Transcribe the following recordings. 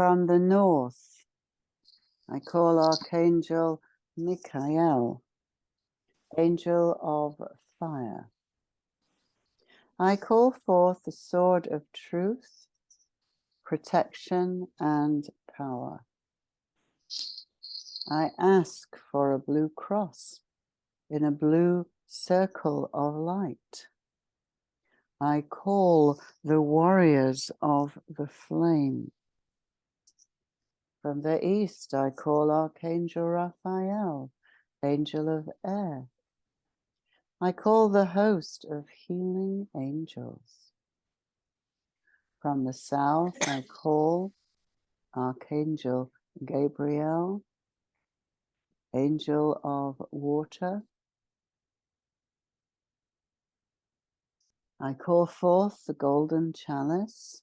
From the north, I call Archangel Michael, Angel of Fire. I call forth the sword of truth, protection, and power. I ask for a blue cross in a blue circle of light. I call the warriors of the flame. From the east, I call Archangel Raphael, Angel of Air. I call the host of healing angels. From the south, I call Archangel Gabriel, Angel of Water. I call forth the golden chalice.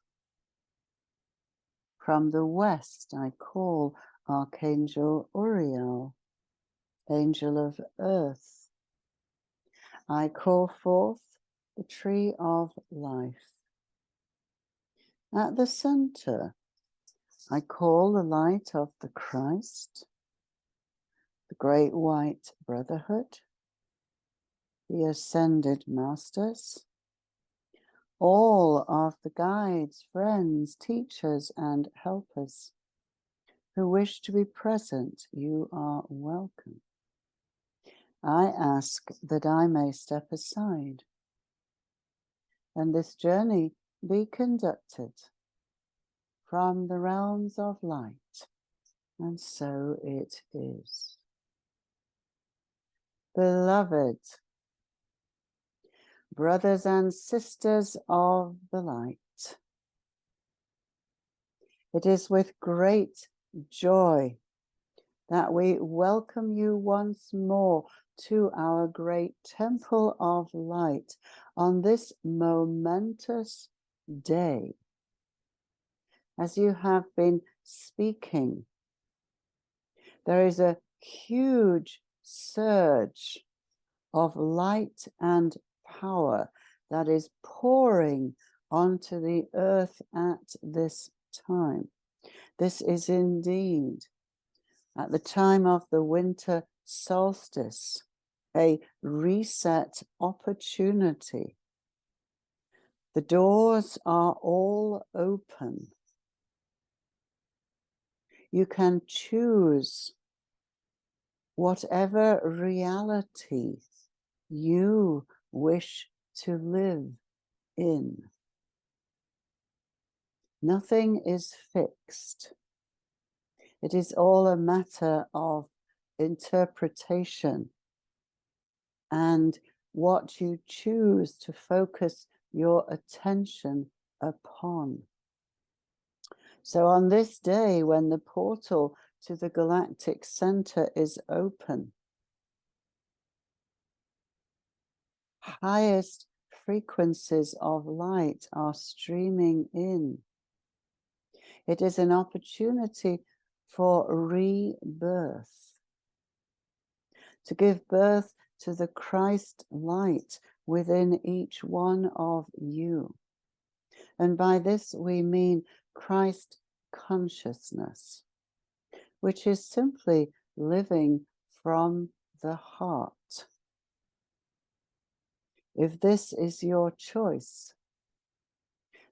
From the west, I call Archangel Uriel, Angel of Earth. I call forth the tree of life. At the center, I call the light of the Christ, the great white brotherhood, the ascended masters, all of the guides, friends, teachers, and helpers who wish to be present. You are welcome. I ask that I may step aside and this journey be conducted from the realms of light, and so it is. Beloved brothers and sisters of the light, it is with great joy that we welcome you once more to our great temple of light on this momentous day. As you have been speaking, there is a huge surge of light and power that is pouring onto the earth at this time. This is indeed, at the time of the winter solstice, a reset opportunity. The doors are all open. You can choose whatever reality you wish to live in. Nothing is fixed. It is all a matter of interpretation and what you choose to focus your attention upon. So on this day, when the portal to the Galactic Center is open, highest frequencies of light are streaming in. It is an opportunity for rebirth, to give birth to the Christ light within each one of you. And by this we mean Christ consciousness, which is simply living from the heart. If this is your choice,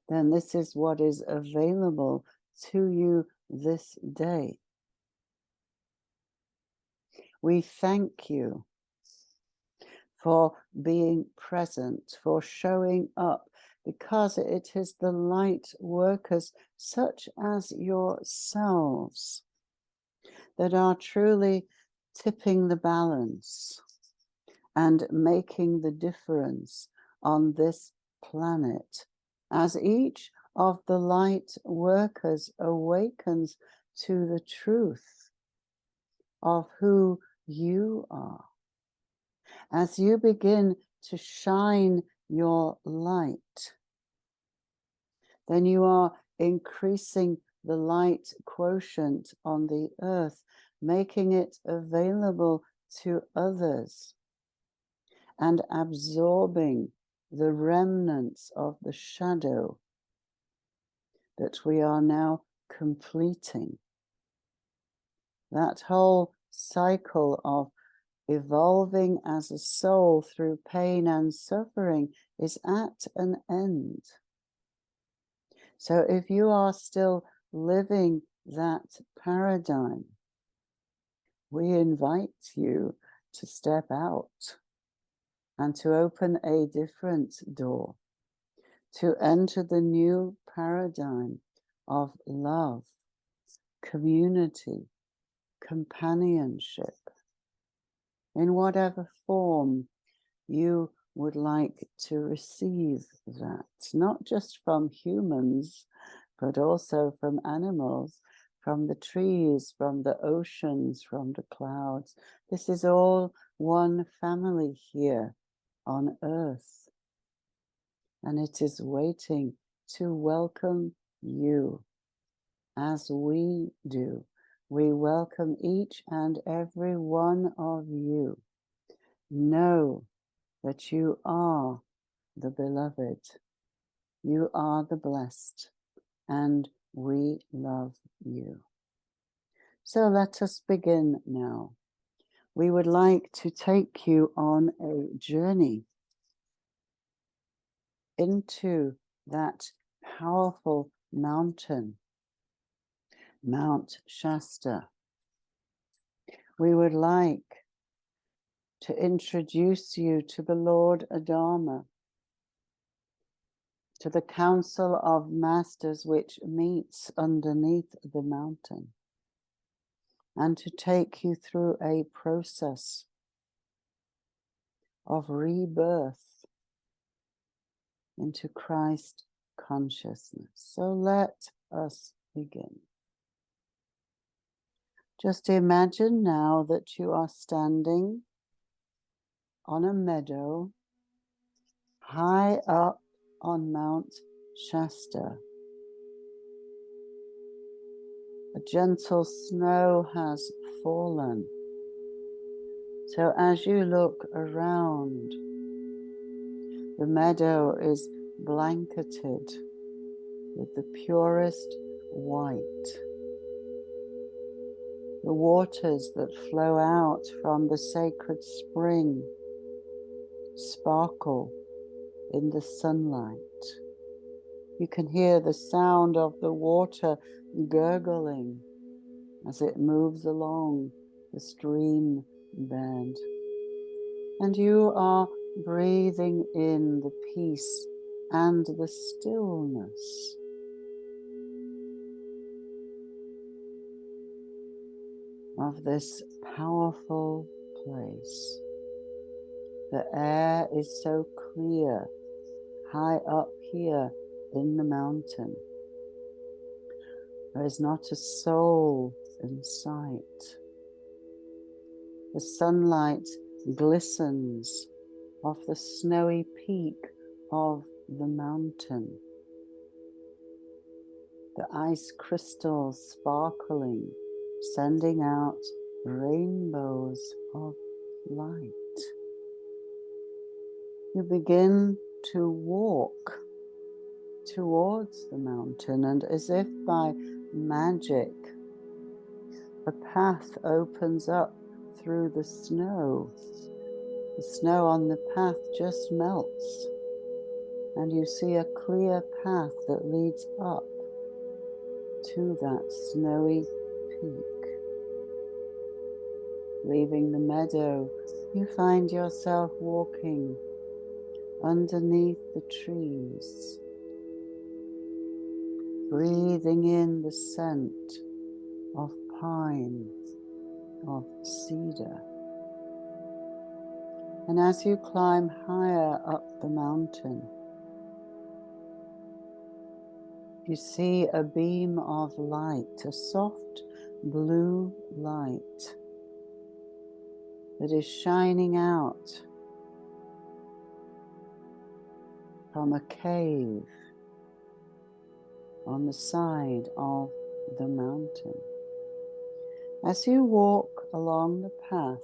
then this is what is available to you this day. We thank you for being present, for showing up, because it is the light workers such as yourselves that are truly tipping the balance and making the difference on this planet, as each of the light workers awakens to the truth of who you are. As you begin to shine your light, then you are increasing the light quotient on the earth, making it available to others, and absorbing the remnants of the shadow that we are now completing. That whole cycle of evolving as a soul through pain and suffering is at an end. So if you are still living that paradigm, we invite you to step out and to open a different door, to enter the new paradigm of love, community, companionship, in whatever form you would like to receive that, not just from humans, but also from animals, from the trees, from the oceans, from the clouds. This is all one family here on earth, and it is waiting to welcome you as we do. We welcome each and every one of you. Know that you are the beloved, you are the blessed, and we love you. So let us begin now. We would like to take you on a journey into that powerful mountain, Mount Shasta. We would like to introduce you to the Lord Adama, to the Council of Masters which meets underneath the mountain, and to take you through a process of rebirth into Christ consciousness. So let us begin. Just imagine now that you are standing on a meadow high up on Mount Shasta. A gentle snow has fallen. So as you look around, the meadow is blanketed with the purest white. The waters that flow out from the sacred spring sparkle in the sunlight. You can hear the sound of the water gurgling as it moves along the stream bed. And you are breathing in the peace and the stillness. Of this powerful place. The air is so clear, high up here in the mountain. There is not a soul in sight. The sunlight glistens off the snowy peak of the mountain. The ice crystals sparkling, sending out rainbows of light. You begin to walk towards the mountain, and as if by magic, a path opens up through the snow. The snow on the path just melts, and you see a clear path that leads up to that snowy peak. Leaving the meadow, you find yourself walking underneath the trees, breathing in the scent of pine, of cedar. And as you climb higher up the mountain, you see a beam of light, a soft blue light that is shining out from a cave on the side of the mountain. As you walk along the path,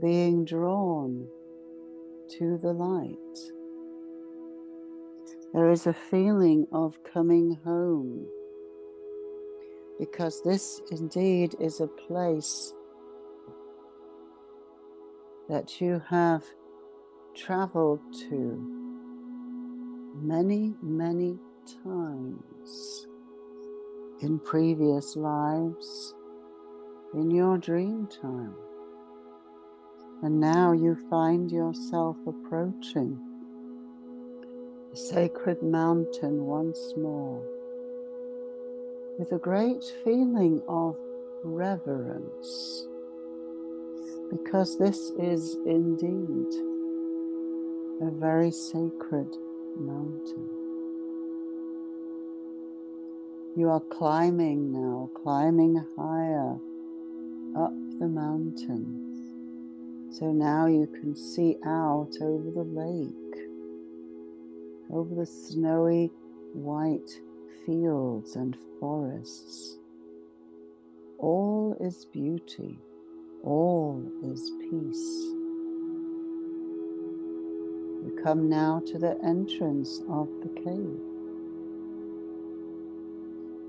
being drawn to the light, There is a feeling of coming home, because this indeed is a place that you have traveled to many, many times in previous lives, in your dream time. And now you find yourself approaching the sacred mountain once more with a great feeling of reverence, because this is indeed a very sacred mountain. You are climbing now, climbing higher up the mountain. So now you can see out over the lake, over the snowy white fields and forests. All is beauty, all is peace. You come now to the entrance of the cave,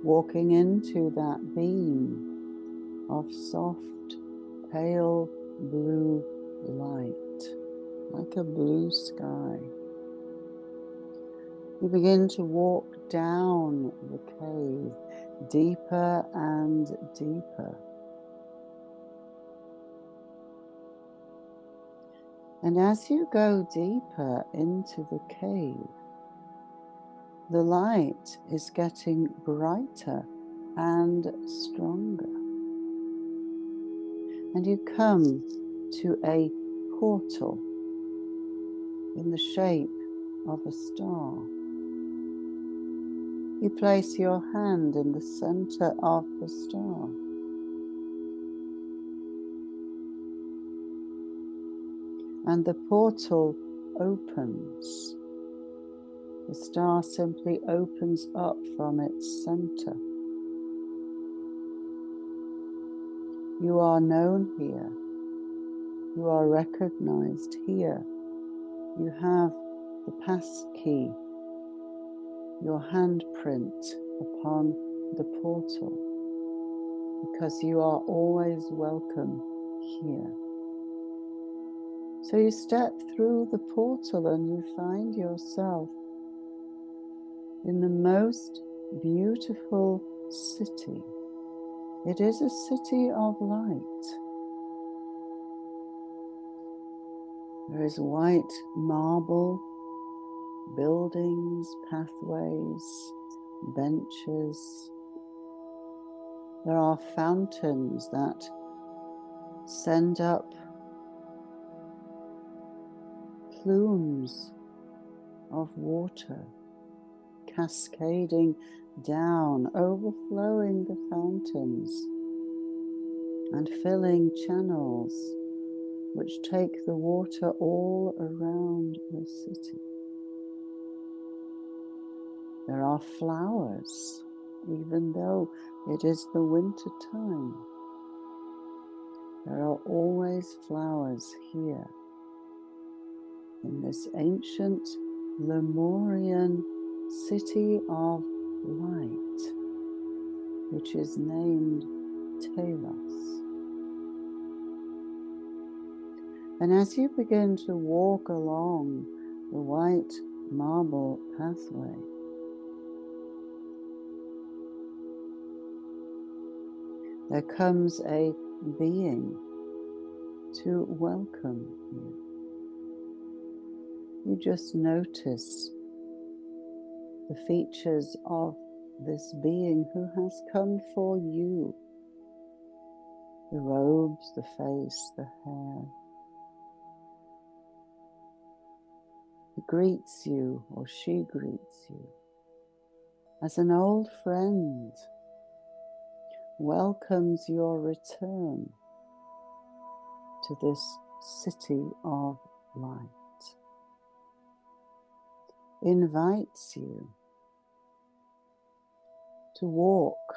walking into that beam of soft, pale blue light, like a blue sky. You begin to walk down the cave, deeper and deeper. And as you go deeper into the cave, the light is getting brighter and stronger. And you come to a portal in the shape of a star. You place your hand in the center of the star. And the portal opens. The star simply opens up from its center. You are known here. You are recognized here. You have the pass key, your handprint upon the portal, because you are always welcome here. So you step through the portal and you find yourself in the most beautiful city. It is a city of light. There is white marble, buildings, pathways, benches. There are fountains that send up plumes of water, cascading down, overflowing the fountains and filling channels which take the water all around the city. There are flowers, even though it is the winter time. There are always flowers here in this ancient Lemurian City of Light, which is named Telos. And as you begin to walk along the white marble pathway, there comes a being to welcome you. You just notice the features of this being who has come for you. The robes, the face, the hair. He greets you, or she greets you, as an old friend, welcomes your return to this city of light, invites you to walk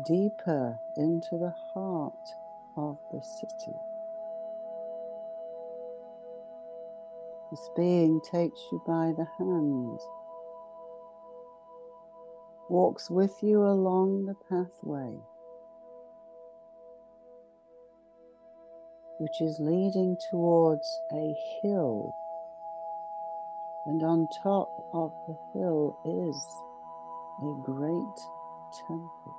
deeper into the heart of the city. This being takes you by the hand, walks with you along the pathway, which is leading towards a hill, and on top of the hill is a great temple.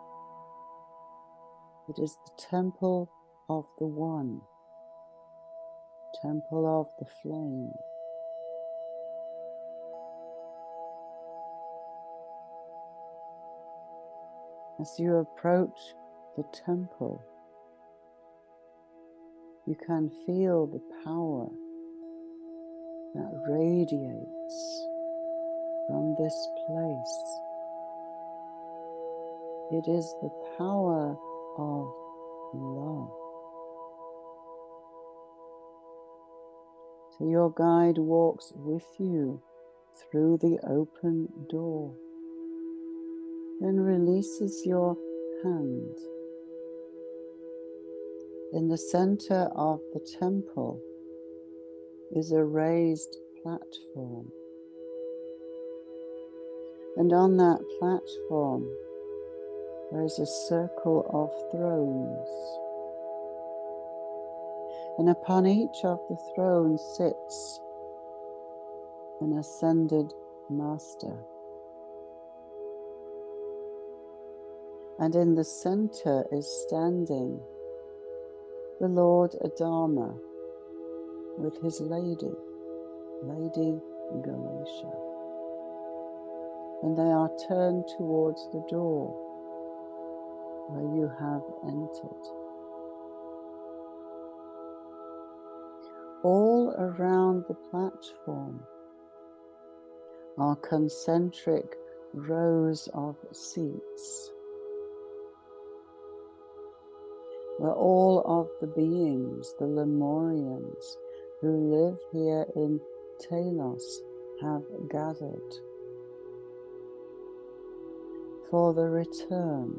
It is the temple of the One, temple of the flame. As you approach the temple, you can feel the power that radiates from this place. It is the power of love. So your guide walks with you through the open door, then releases your hand. In the center of the temple is a raised platform, and on that platform there is a circle of thrones, and upon each of the thrones sits an ascended master. And in the center is standing the Lord Adama with his lady, Lady Galatia. And they are turned towards the door where you have entered. All around the platform are concentric rows of seats, where all of the beings, the Lemurians who live here in Telos, have gathered for the return,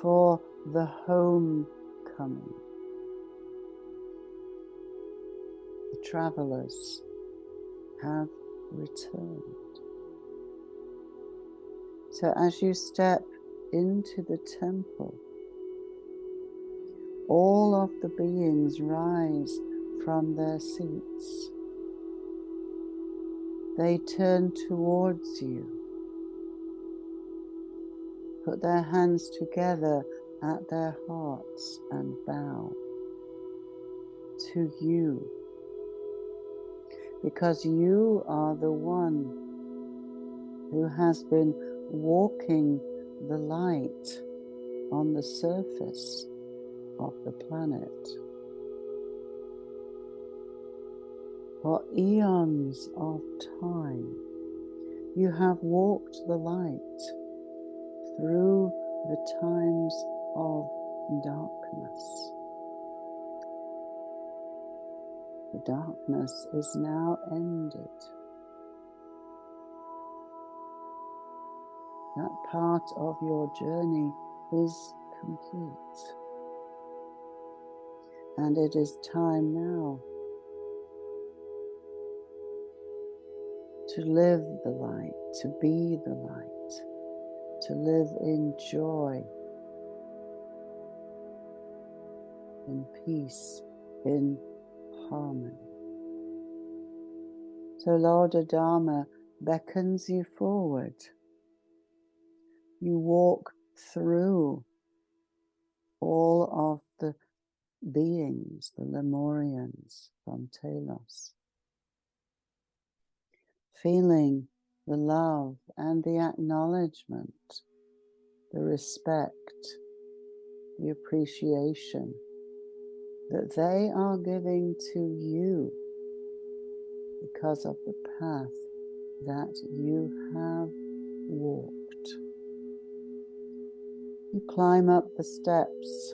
for the homecoming. The travelers have returned. So as you step into the temple, all of the beings rise from their seats. They turn towards you, put their hands together at their hearts and bow to you, because you are the one who has been walking the light on the surface of the planet for eons of time. You have walked the light through the times of darkness. The darkness is now ended. That part of your journey is complete. And it is time now to live the light, to be the light, to live in joy, in peace, in harmony. So Lord Adama beckons you forward. You walk through all of the beings, the Lemurians from Telos, feeling the love and the acknowledgement, the respect, the appreciation that they are giving to you because of the path that you have walked. You climb up the steps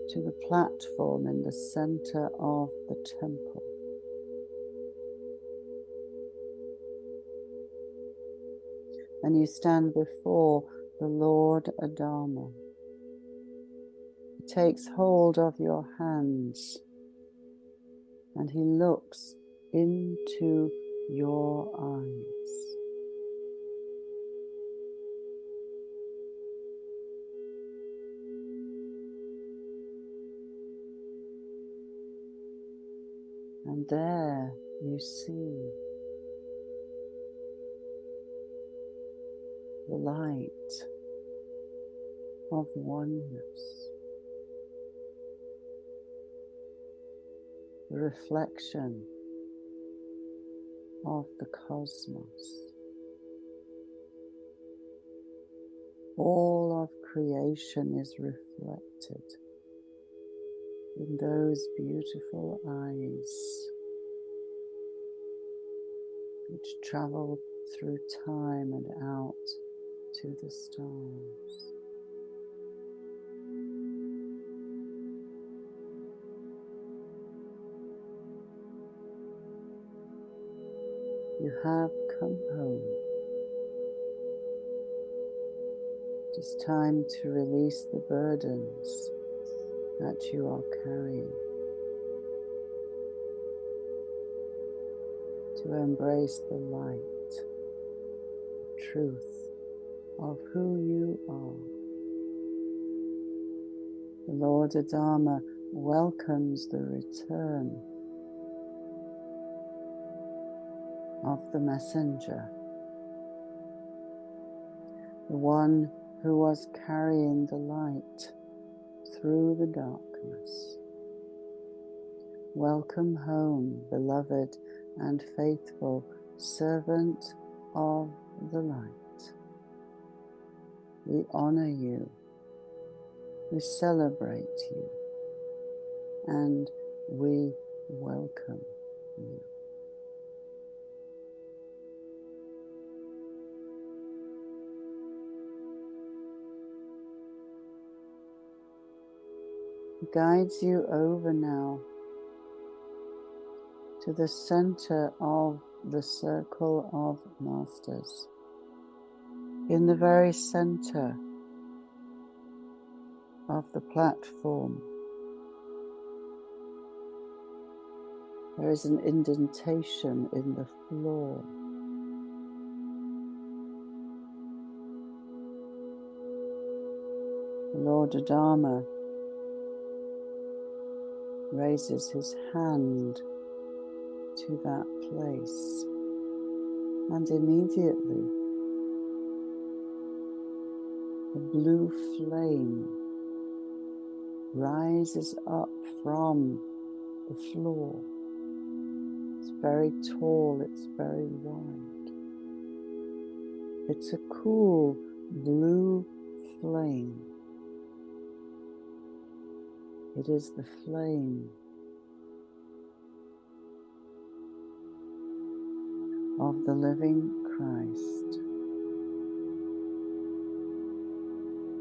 to the platform in the center of the temple. And you stand before the Lord Adama. He takes hold of your hands and he looks into your eyes. And there you see the light of oneness, the reflection of the cosmos. All of creation is reflected in those beautiful eyes which travel through time and out to the stars. You have come home. It is time to release the burdens that you are carrying, to embrace the light, the truth of who you are. The Lord Adama welcomes the return of the messenger, the one who was carrying the light through the darkness. Welcome home, beloved and faithful servant of the light. We honor you, we celebrate you, and we welcome you. He guides you over now to the center of the circle of masters. In the very center of the platform, there is an indentation in the floor. The Lord Adama raises his hand to that place, and immediately the blue flame rises up from the floor. It's very tall, it's very wide. It's a cool blue flame. It is the flame of the living Christ.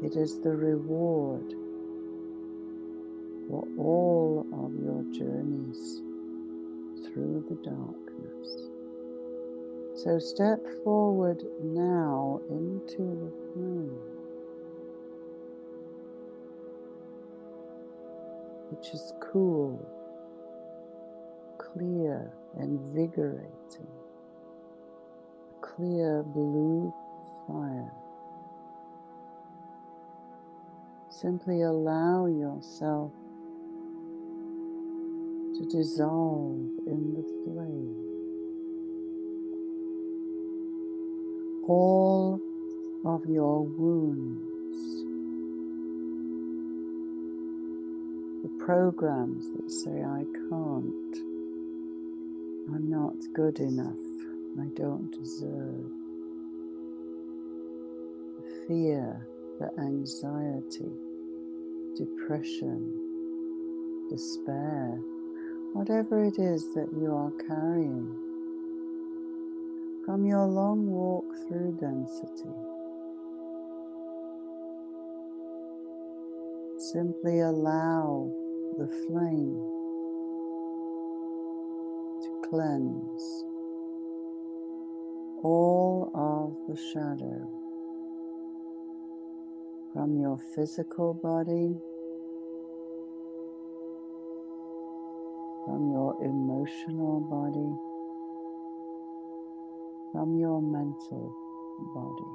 It is the reward for all of your journeys through the darkness. So step forward now into the flame, which is cool, clear, invigorating, a clear blue fire. Simply allow yourself to dissolve in the flame. All of your wounds, the programs that say I can't, I'm not good enough, I don't deserve, the fear, the anxiety, depression, despair, whatever it is that you are carrying from your long walk through density. Simply allow the flame to cleanse all of the shadow from your physical body from your emotional body, from your mental body.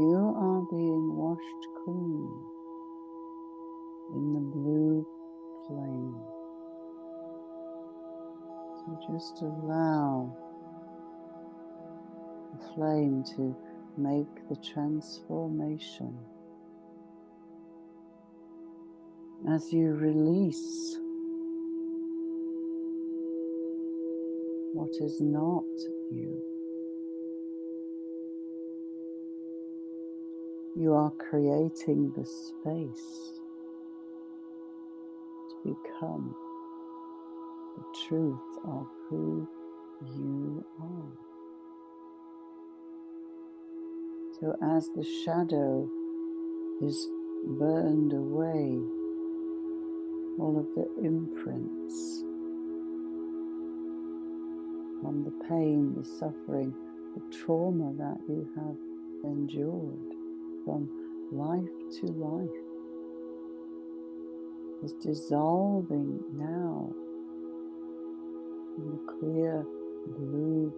You are being washed clean in the blue flame. So just allow the flame to make the transformation as you release what is not you. You are creating the space to become the truth of who you are. So as the shadow is burned away, all of the imprints from the pain, the suffering, the trauma that you have endured from life to life is dissolving now in the clear blue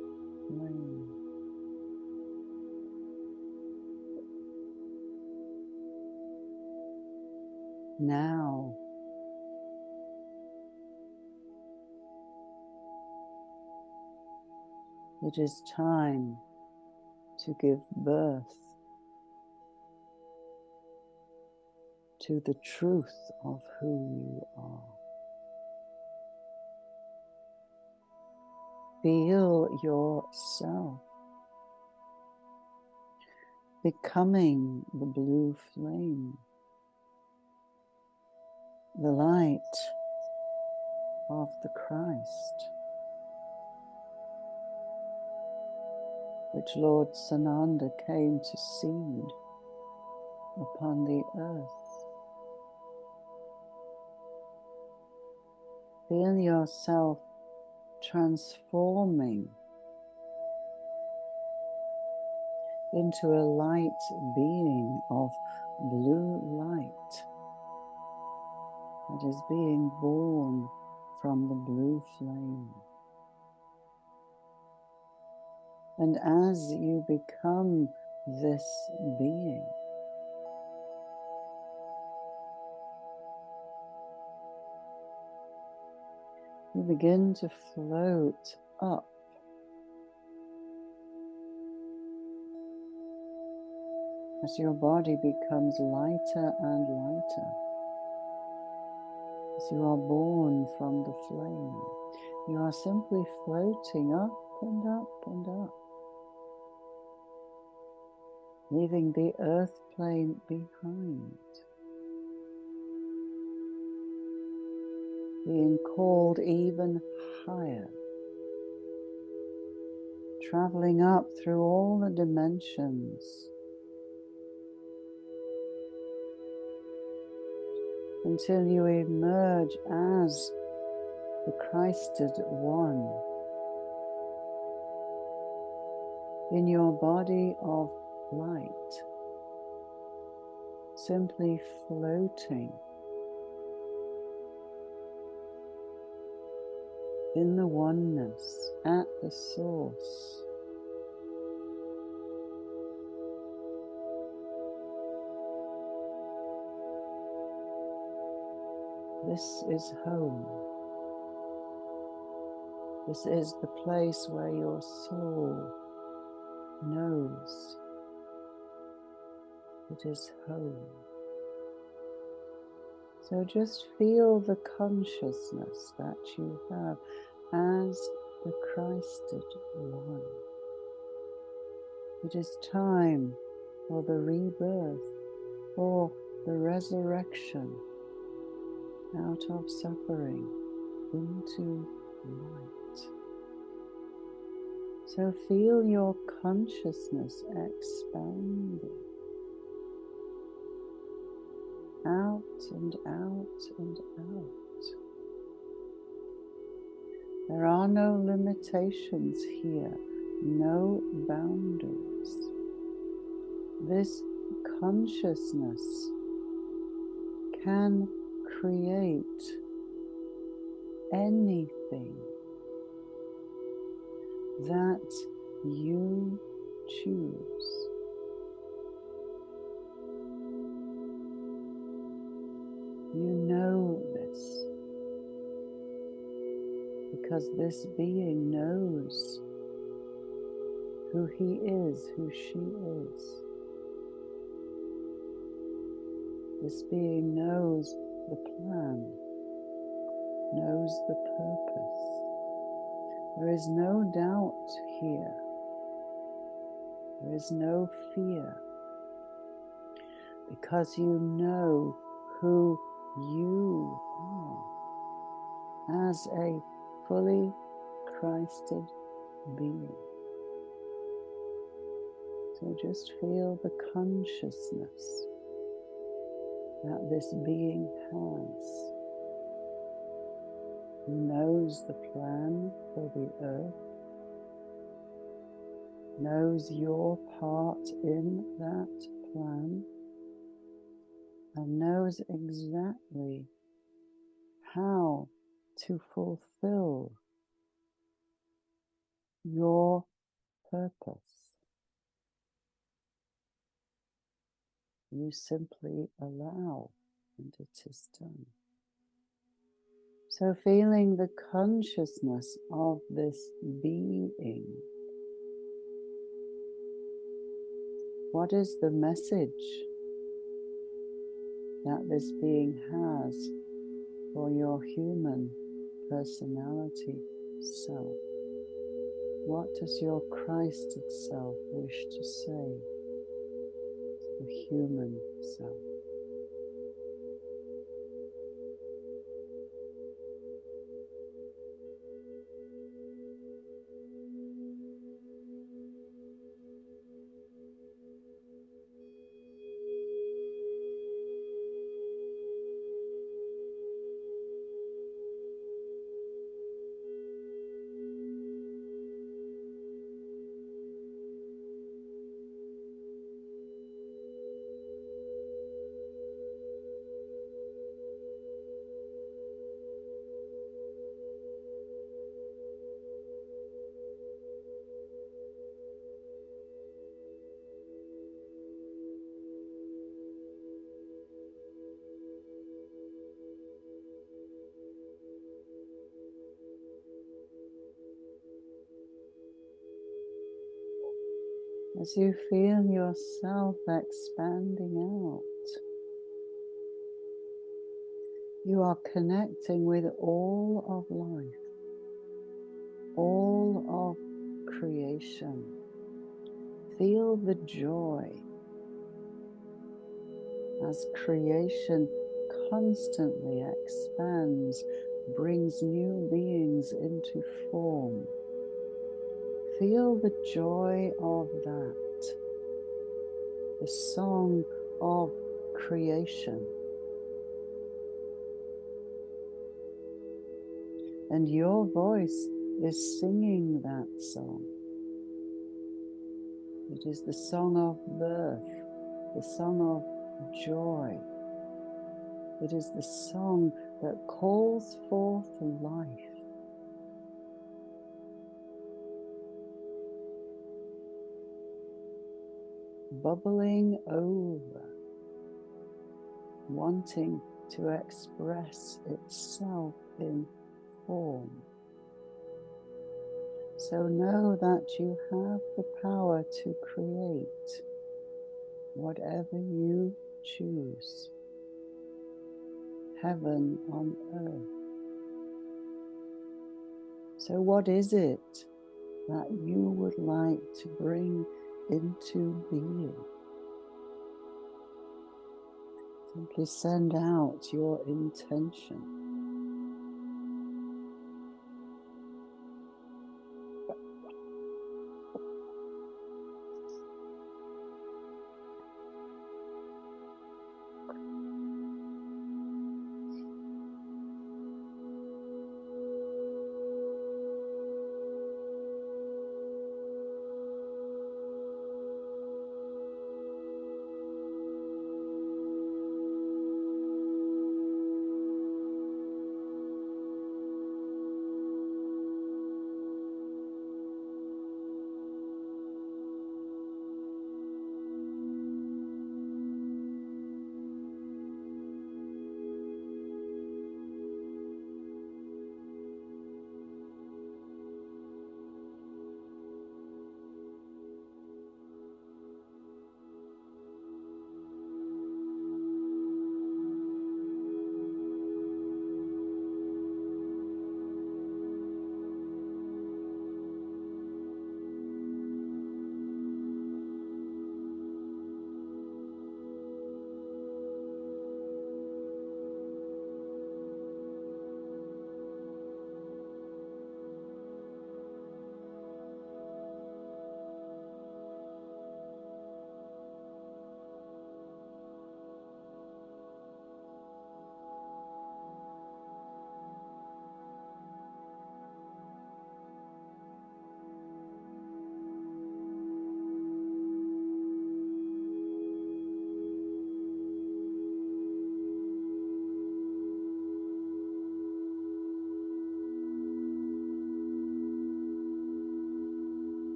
flame. Now it is time to give birth to the truth of who you are. Feel yourself becoming the blue flame, the light of the Christ, which Lord Sananda came to seed upon the earth. Feel yourself transforming into a light being of blue light that is being born from the blue flame. And as you become this being, you begin to float up as your body becomes lighter and lighter. As you are born from the flame, you are simply floating up and up and up, leaving the earth plane behind, being called even higher, traveling up through all the dimensions, until you emerge as the Christed One in your body of light, simply floating in the oneness at the source. This is home. This is the place where your soul knows it is home. So just feel the consciousness that you have as the Christed One. It is time for the rebirth, for the resurrection out of suffering into light. So feel your consciousness expanding out and out and out. There are no limitations here, no boundaries. This consciousness can create anything that you choose. You know this because this being knows who he is, who she is. This being knows the plan, knows the purpose. There is no doubt here. There is no fear, because you know who you are as a fully Christed being. So just feel the consciousness that this being has, who knows the plan for the earth, knows your part in that plan, and knows exactly how to fulfill your purpose. You simply allow, and it is done. So feeling the consciousness of this being, what is the message that this being has for your human personality self? What does your Christed self wish to say to the human self? As you feel yourself expanding out, you are connecting with all of life, all of creation. Feel the joy as creation constantly expands, brings new beings into form. Feel the joy of that, the song of creation. And your voice is singing that song. It is the song of birth, the song of joy. It is the song that calls forth life. Bubbling over, wanting to express itself in form. So know that you have the power to create whatever you choose, heaven on earth. So what is it that you would like to bring into being? Simply send out your intention.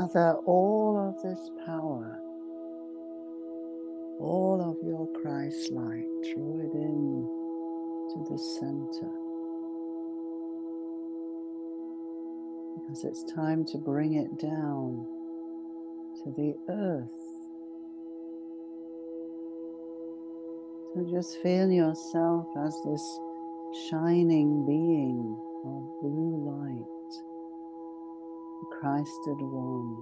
gather all of this power, all of your Christ light, draw it in to the center. Because it's time to bring it down to the earth. So just feel yourself as this shining being of blue light, the Christed One.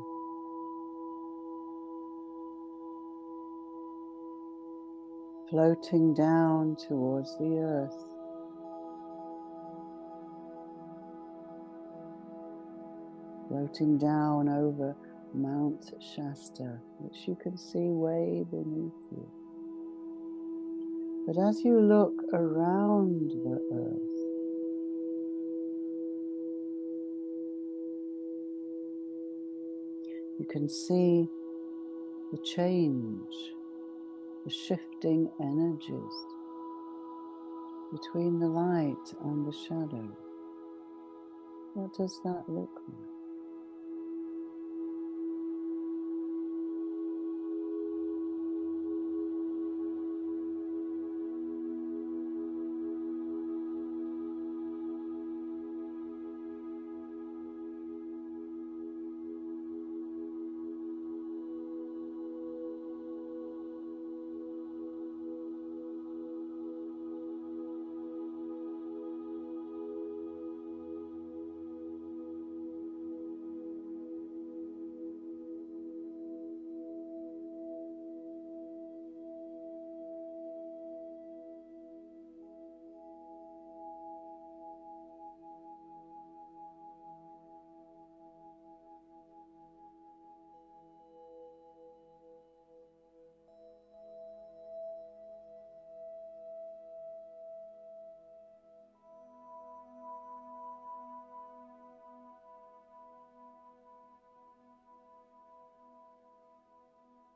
Floating down towards the earth. Floating down over Mount Shasta, which you can see way beneath you. But as you look around the earth, you can see the change, the shifting energies between the light and the shadow. What does that look like?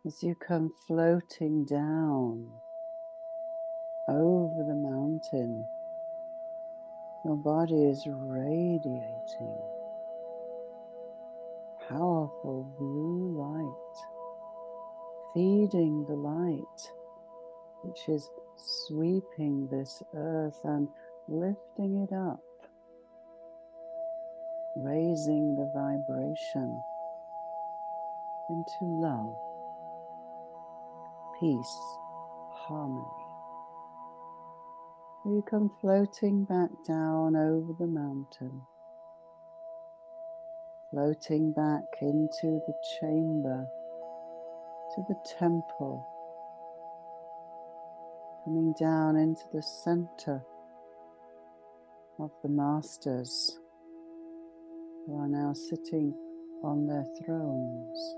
As you come floating down over the mountain, your body is radiating powerful blue light, feeding the light which is sweeping this earth and lifting it up, raising the vibration into love, peace, harmony. You come floating back down over the mountain, floating back into the chamber, to the temple, coming down into the center of the masters who are now sitting on their thrones.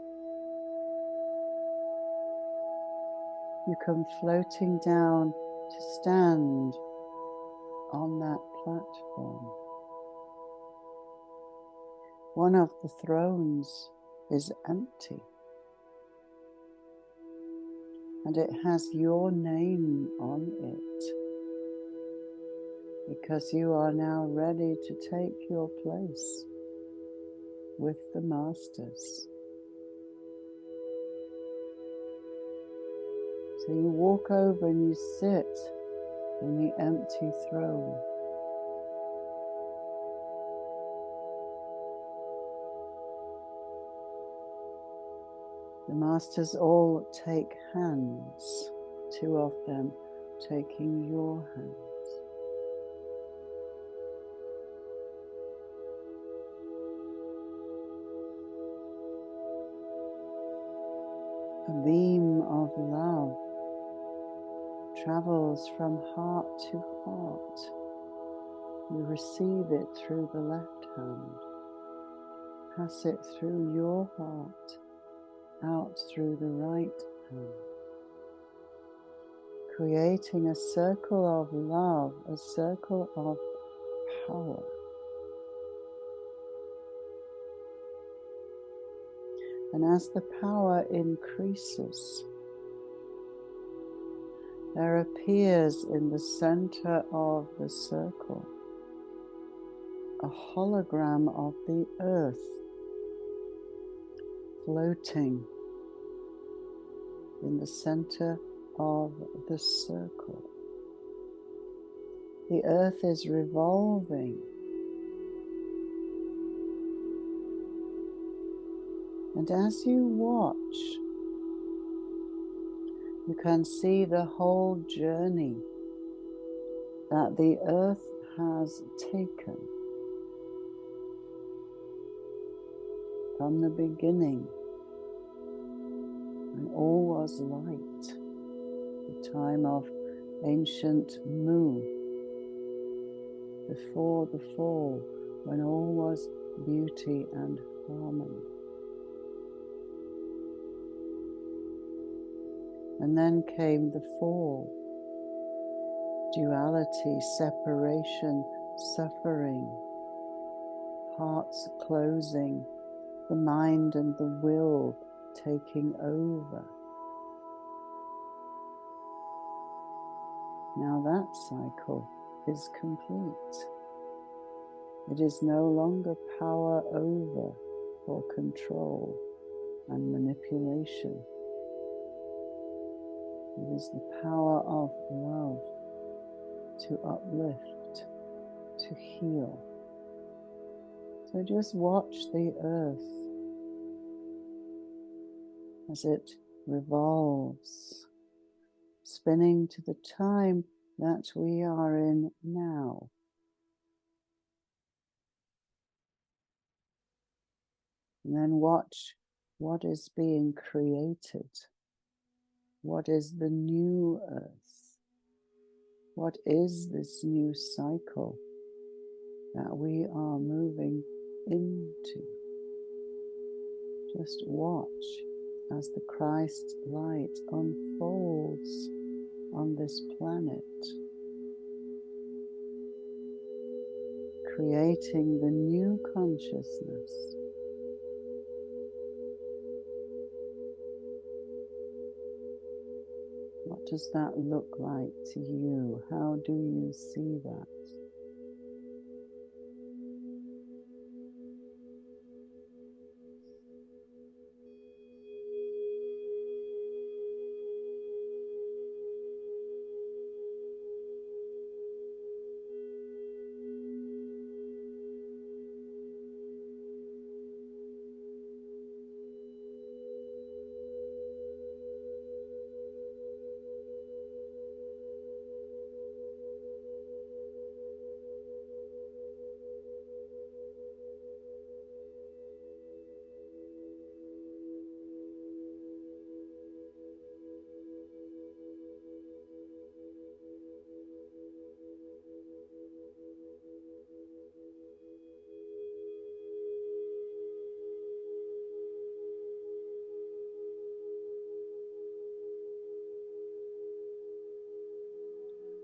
You come floating down to stand on that platform. One of the thrones is empty, and it has your name on it, because you are now ready to take your place with the masters. So you walk over and you sit in the empty throne. The masters all take hands, two of them taking your hands. A beam of love travels from heart to heart. You receive it through the left hand, pass it through your heart, out through the right hand, creating a circle of love, a circle of power. And as the power increases, there appears in the center of the circle a hologram of the earth, floating in the center of the circle. The earth is revolving, and as you watch, you can see the whole journey that the earth has taken from the beginning, when all was light, the time of ancient Mu, before the fall, when all was beauty and harmony. And then came the fall, duality, separation, suffering, hearts closing, the mind and the will taking over. Now that cycle is complete. It is no longer power over for control and manipulation. It is the power of love to uplift, to heal. So just watch the earth as it revolves, spinning to the time that we are in now. And then watch what is being created. What is the new earth? What is this new cycle that we are moving into? Just watch as the Christ light unfolds on this planet, creating the new consciousness. What does that look like to you? How do you see that?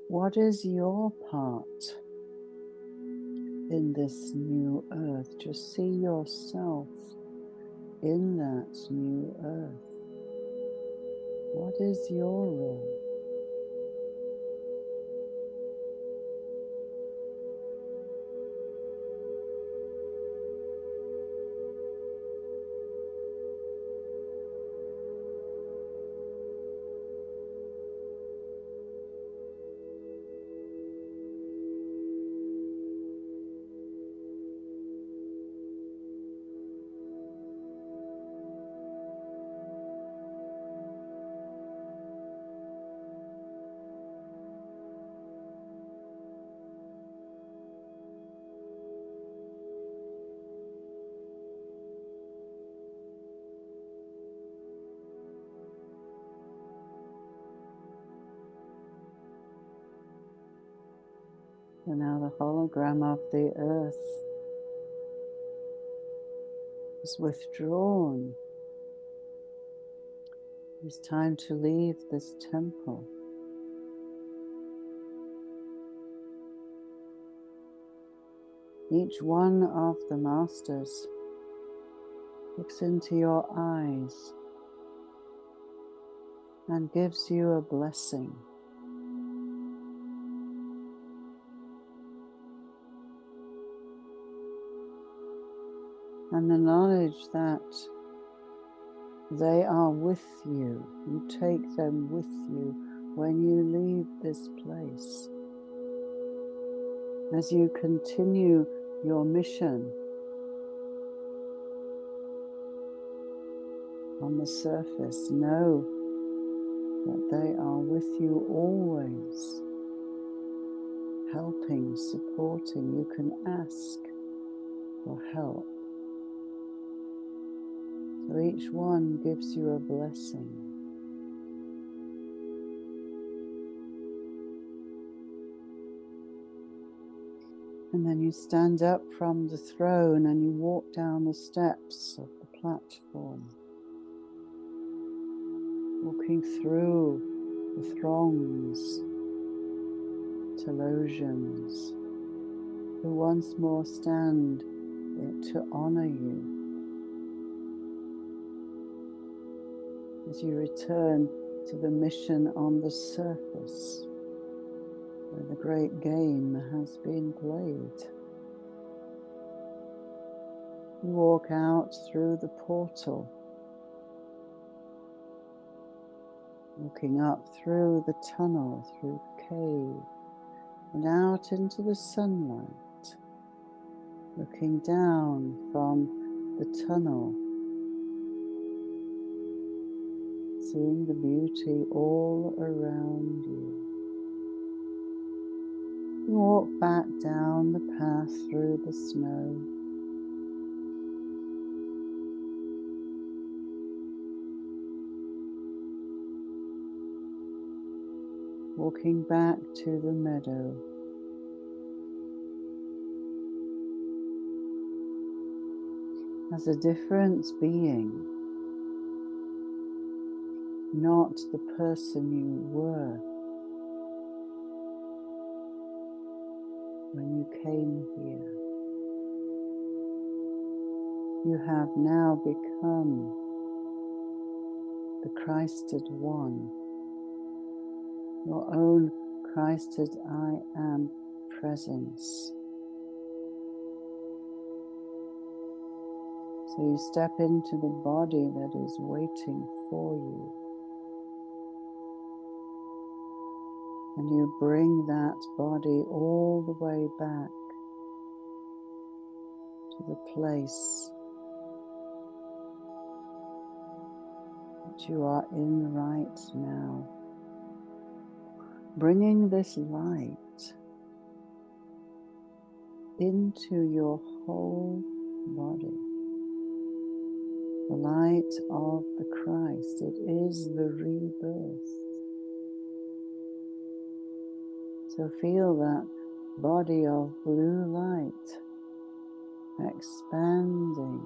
What is your part in this new earth? Just see yourself in that new earth. What is your role? And now the hologram of the earth is withdrawn. It's time to leave this temple. Each one of the masters looks into your eyes and gives you a blessing. And the knowledge that They are with you. You take them with you when you leave this place. As you continue your mission on the surface, know that they are with you always, helping, supporting. You can ask for help. So each one gives you a blessing. And then you stand up from the throne and you walk down the steps of the platform, walking through the throngs, Telosians, who once more stand to honor you. As you return to the mission on the surface, where the great game has been played. You walk out through the portal, walking up through the tunnel, through the cave, and out into the sunlight, looking down from the tunnel, seeing the beauty all around you. You walk back down the path through the snow, walking back to the meadow. As a different being, not the person you were when you came here. You have now become the Christed One, your own Christed I Am presence. So you step into the body that is waiting for you. And you bring that body all the way back to the place that you are in right now. Bringing this light into your whole body. The light of the Christ. It is the rebirth. So feel that body of blue light expanding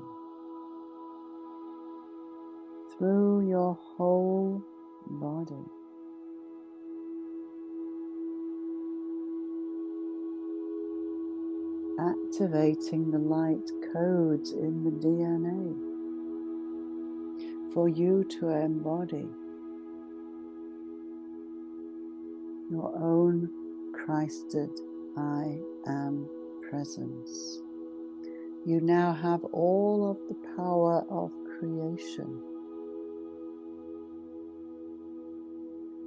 through your whole body. Activating the light codes in the DNA for you to embody your own Christed I Am presence. You now have all of the power of creation,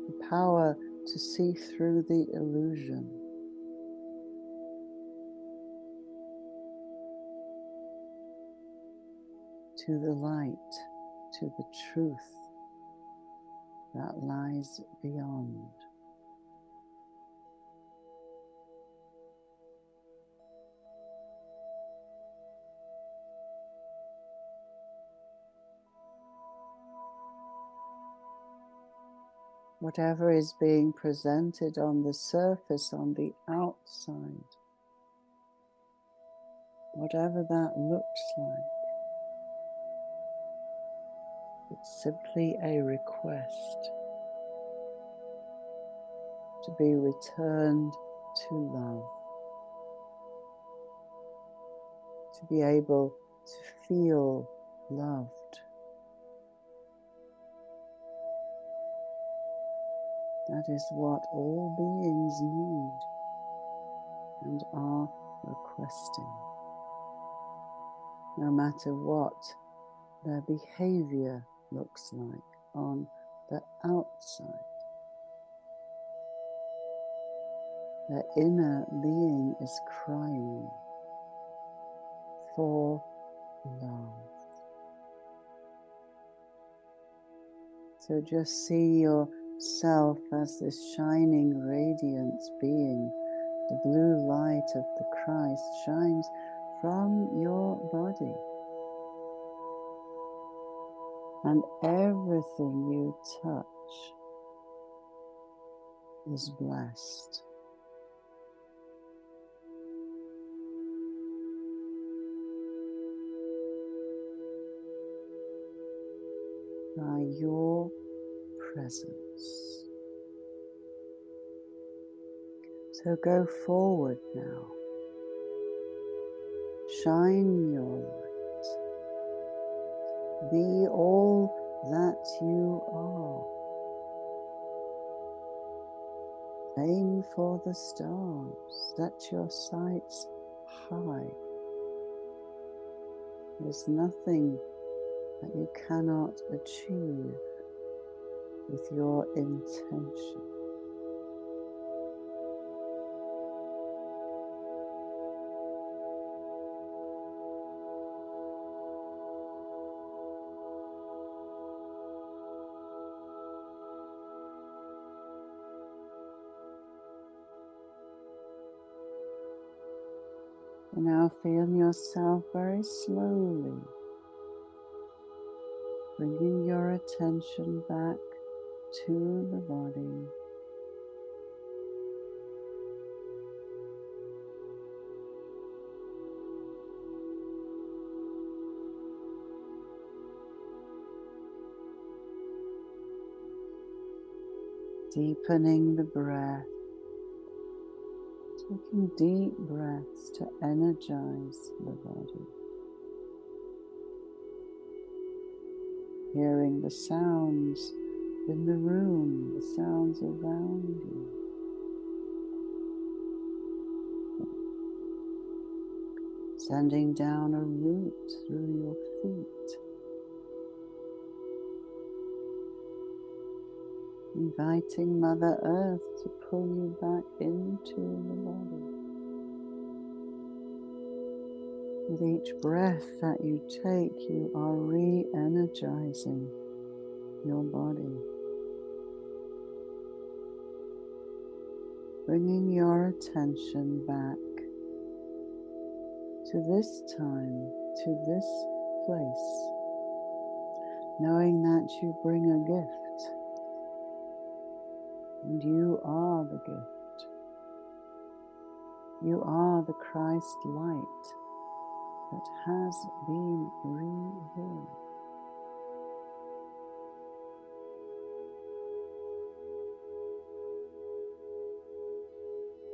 the power to see through the illusion, to the light, to the truth that lies beyond. Whatever is being presented on the surface, on the outside, whatever that looks like, it's simply a request to be returned to love, to be able to feel loved. That is what all beings need and are requesting, no matter what their behavior looks like on the outside. The inner being is crying for love. So just see yourself as this shining radiance being. The blue light of the Christ shines from your body. And everything you touch is blessed. By your presence. So go forward now. Shine your light. Be all that you are. Aim for the stars. Set your sights high. There's nothing that you cannot achieve with your intention. And now feel yourself very slowly bringing your attention back to the body. Deepening the breath, taking deep breaths to energize the body. Hearing the sounds in the room, the sounds around you. Sending down a root through your feet. Inviting Mother Earth to pull you back into the body. With each breath that you take, you are re-energizing your body. Bringing your attention back to this time, to this place, knowing that you bring a gift, and you are the gift. You are the Christ light that has been revealed.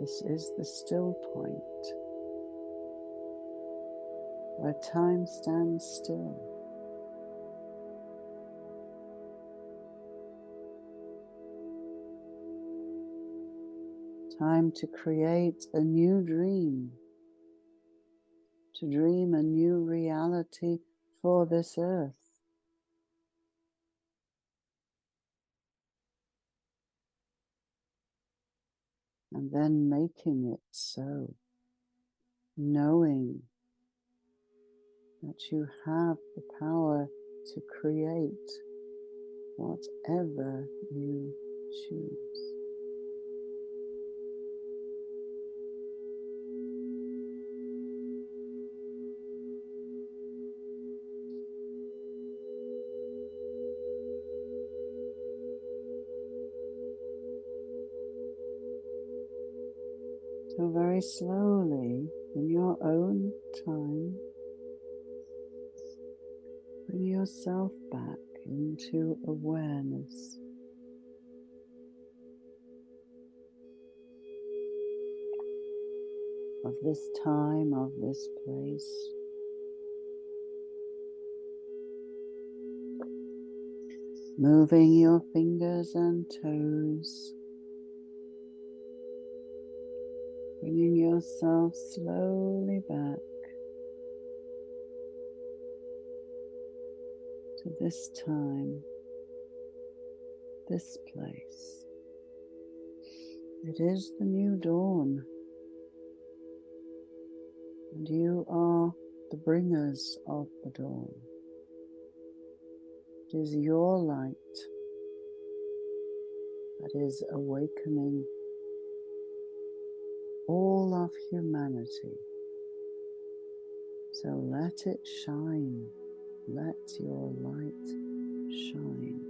This is the still point, where time stands still. Time to create a new dream, to dream a new reality for this earth. And then making it so, knowing that you have the power to create whatever you choose. So very slowly, in your own time, bring yourself back into awareness. Of this time, of this place. Moving your fingers and toes. Bringing yourself slowly back to to this time, this place. It is the new dawn, and you are the bringers of the dawn. It is your light that is awakening all of humanity. So let it shine. Let your light shine.